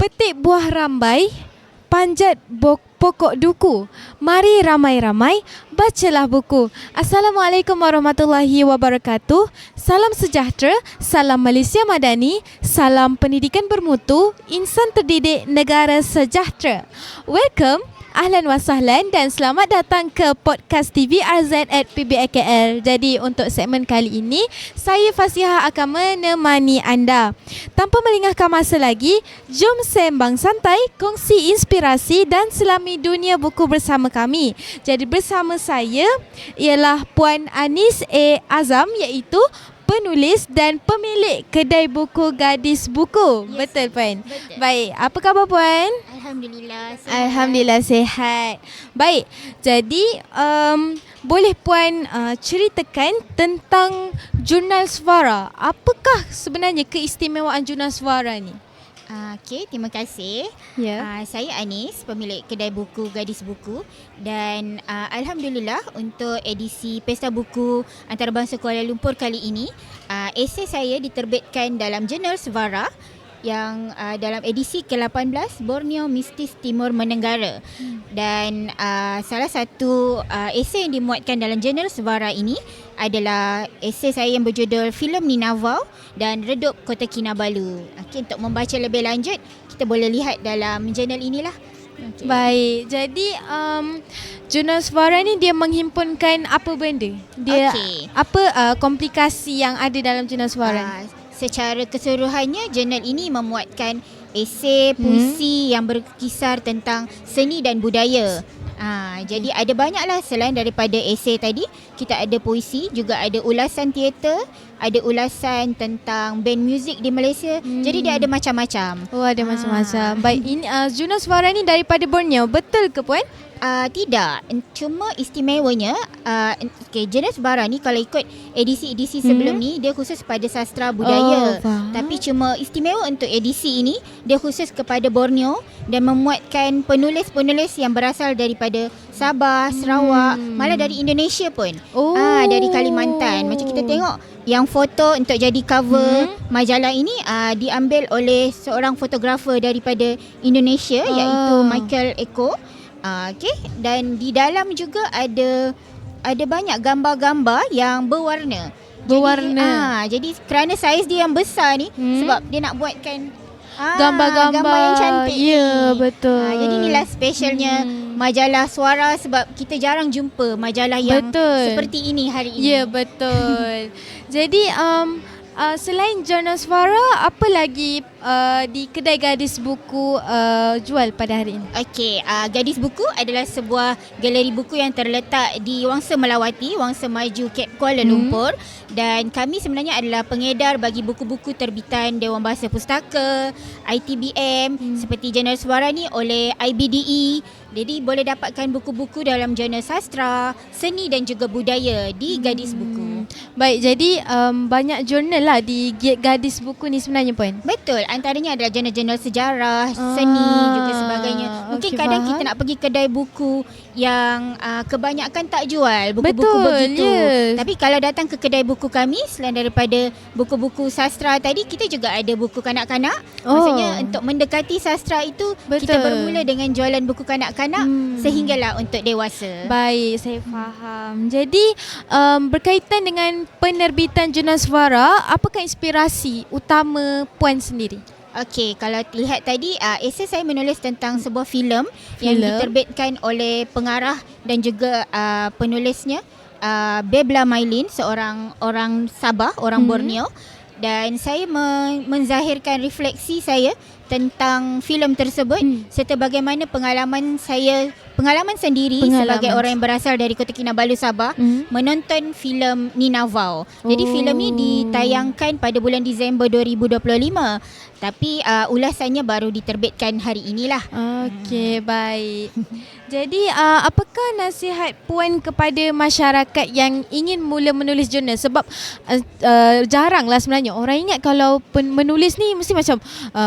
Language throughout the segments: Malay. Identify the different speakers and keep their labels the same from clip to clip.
Speaker 1: Petik buah rambai, panjat pokok duku. Mari ramai-ramai, bacalah buku. Assalamualaikum warahmatullahi wabarakatuh. Salam sejahtera, salam Malaysia Madani, salam pendidikan bermutu, insan terdidik, negara sejahtera. Welcome, ahlan wa sahlan dan selamat datang ke podcast TV RZ at PBIKL. Jadi untuk segmen kali ini, saya Fasihah akan menemani anda. Tanpa melengahkan masa lagi, jom sembang santai, kongsi inspirasi dan selami dunia buku bersama kami. Jadi bersama saya ialah Puan Anis A. Azam, iaitu penulis dan pemilik kedai buku Gadis Buku. Yes, betul Puan? Betul. Baik, apa khabar Puan?
Speaker 2: Alhamdulillah sihat.
Speaker 1: Alhamdulillah sihat. Baik, jadi boleh Puan ceritakan tentang Jurnal Suara. Apakah sebenarnya keistimewaan Jurnal Suara ni?
Speaker 2: Okey, terima kasih.
Speaker 1: Ya.
Speaker 2: Saya Anis, pemilik kedai buku Gadis Buku, dan alhamdulillah untuk edisi Pesta Buku Antarabangsa Kuala Lumpur kali ini, esei saya diterbitkan dalam Jurnal Suara yang dalam edisi ke-18 Borneo Mistis Timur Menenggara. Dan salah satu esei yang dimuatkan dalam Jurnal Suara ini adalah esei saya yang berjudul Filem Ninavau dan Redup Kota Kinabalu. Okay, untuk membaca lebih lanjut, kita boleh lihat dalam jurnal inilah.
Speaker 1: Okay. Baik, jadi Jurnal Suara ni dia menghimpunkan apa benda? Dia apa komplikasi yang ada dalam Jurnal Suara?
Speaker 2: Secara keseluruhannya, jurnal ini memuatkan esei, puisi yang berkisar tentang seni dan budaya. Jadi ada banyaklah selain daripada esei tadi, kita ada puisi, juga ada ulasan teater, ada ulasan tentang band muzik di Malaysia. Jadi dia ada macam-macam.
Speaker 1: Oh, ada macam-macam. Baik, ini Jurnal Suara ni daripada Borneo, betul ke Puan?
Speaker 2: Tidak, cuma istimewanya Jurnal Suara ni kalau ikut edisi-edisi sebelum ni, dia khusus pada sastra budaya. Tapi cuma istimewa untuk edisi ini, dia khusus kepada Borneo dan memuatkan penulis-penulis yang berasal daripada Sabah, Sarawak, malah dari Indonesia pun. Dari Kalimantan. Macam kita tengok yang foto untuk jadi cover majalah ini diambil oleh seorang fotografer daripada Indonesia, iaitu Michael Eko. Dan di dalam juga ada banyak gambar-gambar yang berwarna. Jadi kerana saiz dia yang besar ni, sebab dia nak buatkan gambar yang cantik.
Speaker 1: Ya, betul.
Speaker 2: Jadi inilah specialnya majalah Suara, sebab kita jarang jumpa majalah yang seperti ini hari ini.
Speaker 1: Ya, betul. Jadi selain Jurnal Suara, apa lagi di kedai Gadis Buku jual pada hari ini?
Speaker 2: Gadis Buku adalah sebuah galeri buku yang terletak di Wangsa Melawati, Wangsa Maju, Cape Kuala Lumpur. Dan kami sebenarnya adalah pengedar bagi buku-buku terbitan Dewan Bahasa Pustaka, ITBM, seperti Jurnal Suara ni oleh IBDE. Jadi boleh dapatkan buku-buku dalam jurnal sastra, seni dan juga budaya di Gadis Buku.
Speaker 1: Baik, jadi banyak jurnal lah di Gadis Buku ni sebenarnya Puan?
Speaker 2: Betul, antaranya adalah jurnal-jurnal sejarah, seni juga sebagainya. Mungkin kadang kita nak pergi kedai buku yang kebanyakan tak jual buku-buku begitu. Tapi kalau datang ke kedai buku kami, selain daripada buku-buku sastra tadi, kita juga ada buku kanak-kanak. Maksudnya untuk mendekati sastra itu, kita bermula dengan jualan buku kanak-kanak sehinggalah untuk dewasa.
Speaker 1: Baik, saya faham. Jadi berkaitan dengan penerbitan Jurnal Suara, apakah inspirasi utama Puan sendiri?
Speaker 2: Kalau lihat tadi, esei saya menulis tentang sebuah filem yang diterbitkan oleh pengarah dan juga penulisnya, Bebla Mailin, seorang orang Sabah, orang Borneo. Dan saya menzahirkan refleksi saya tentang filem tersebut serta bagaimana pengalaman sendiri sebagai orang yang berasal dari Kota Kinabalu, Sabah, menonton filem Ninavau. Jadi filem ni ditayangkan pada bulan Disember 2025. Tapi ulasannya baru diterbitkan hari inilah.
Speaker 1: Okey, baik. Jadi apakah nasihat Puan kepada masyarakat yang ingin mula menulis jurnal? Sebab jaranglah sebenarnya orang ingat kalau menulis ni mesti macam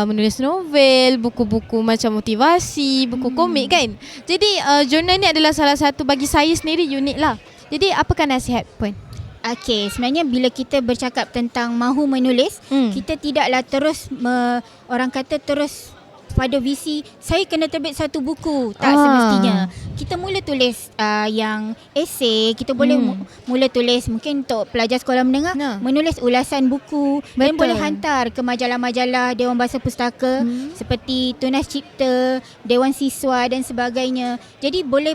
Speaker 1: menulis novel, buku-buku macam motivasi, buku komik kan. Jadi jurnal ni adalah salah satu, bagi saya sendiri, unik lah. Jadi apakah nasihat Puan?
Speaker 2: Sebenarnya bila kita bercakap tentang mahu menulis, kita tidaklah terus orang kata terus pada visi saya kena terbit satu buku. Tak
Speaker 1: Ah.
Speaker 2: semestinya. Kita mula tulis yang esei, kita boleh mula tulis mungkin untuk pelajar sekolah menengah,
Speaker 1: Nah.
Speaker 2: menulis ulasan buku dan
Speaker 1: Betul.
Speaker 2: boleh hantar ke majalah-majalah Dewan Bahasa Pustaka seperti Tunas Cipta, Dewan Siswa dan sebagainya. Jadi boleh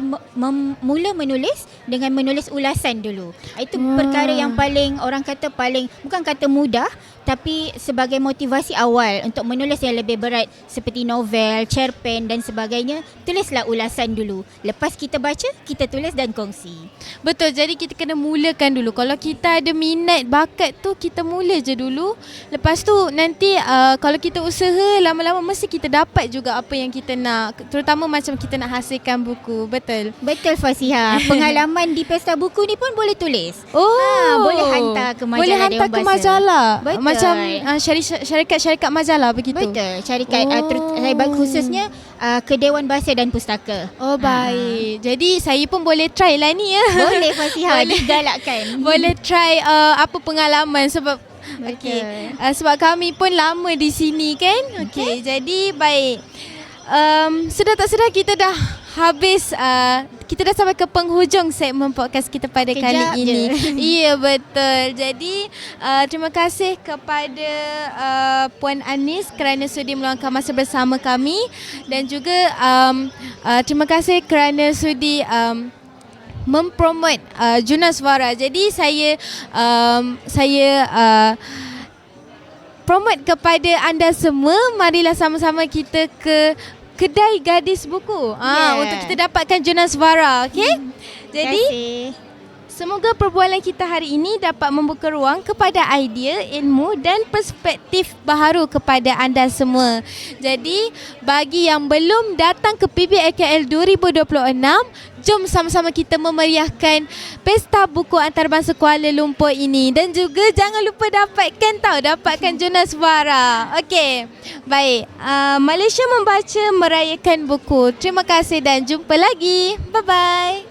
Speaker 2: mula menulis dengan menulis ulasan dulu. Itu perkara yang paling orang kata paling, bukan kata mudah, tapi sebagai motivasi awal untuk menulis yang lebih berat seperti novel, cerpen dan sebagainya, tulislah ulasan dulu. Lepas kita baca, kita tulis dan kongsi.
Speaker 1: Betul, jadi kita kena mulakan dulu. Kalau kita ada minat, bakat tu, kita mula je dulu. Lepas tu nanti kalau kita usaha, lama-lama mesti kita dapat juga apa yang kita nak. Terutama macam kita nak hasilkan buku. Betul.
Speaker 2: Betul Fasiha. Pengalaman di pesta buku ni pun boleh tulis.
Speaker 1: Oh,
Speaker 2: boleh hantar ke majalah
Speaker 1: boleh hantar
Speaker 2: Dewan
Speaker 1: ke
Speaker 2: Bahasa.
Speaker 1: majalah.
Speaker 2: Betul.
Speaker 1: Macam syarikat-syarikat majalah begitu.
Speaker 2: Betul. Syarikat saya bagi khususnya ke Dewan Bahasa dan Pustaka.
Speaker 1: Oh, baik. Jadi saya pun boleh try lah ni ya.
Speaker 2: Boleh Fasiha,
Speaker 1: Boleh.
Speaker 2: digalakkan.
Speaker 1: Boleh try apa pengalaman sebab
Speaker 2: Betul.
Speaker 1: okey. Sebab kami pun lama di sini kan. Okey, jadi baik. Sudah tak sedar kita dah habis kita dah sampai ke penghujung segmen podcast kita pada
Speaker 2: Kejap
Speaker 1: kali ini.
Speaker 2: je.
Speaker 1: Ya, betul. Jadi terima kasih kepada Puan Anis kerana sudi meluangkan masa bersama kami dan juga terima kasih kerana sudi mempromot Juna Suara. Jadi saya promote kepada anda semua, marilah sama-sama kita ke kedai gadis buku untuk kita dapatkan Juna Suara. Okey? Jadi semoga perbualan kita hari ini dapat membuka ruang kepada idea, ilmu dan perspektif baharu kepada anda semua. Jadi bagi yang belum datang ke PBAKL 2026, jom sama-sama kita memeriahkan Pesta Buku Antarabangsa Kuala Lumpur ini. Dan juga jangan lupa dapatkan Juna Suara. Okey, baik. Malaysia Membaca merayakan buku. Terima kasih dan jumpa lagi. Bye-bye.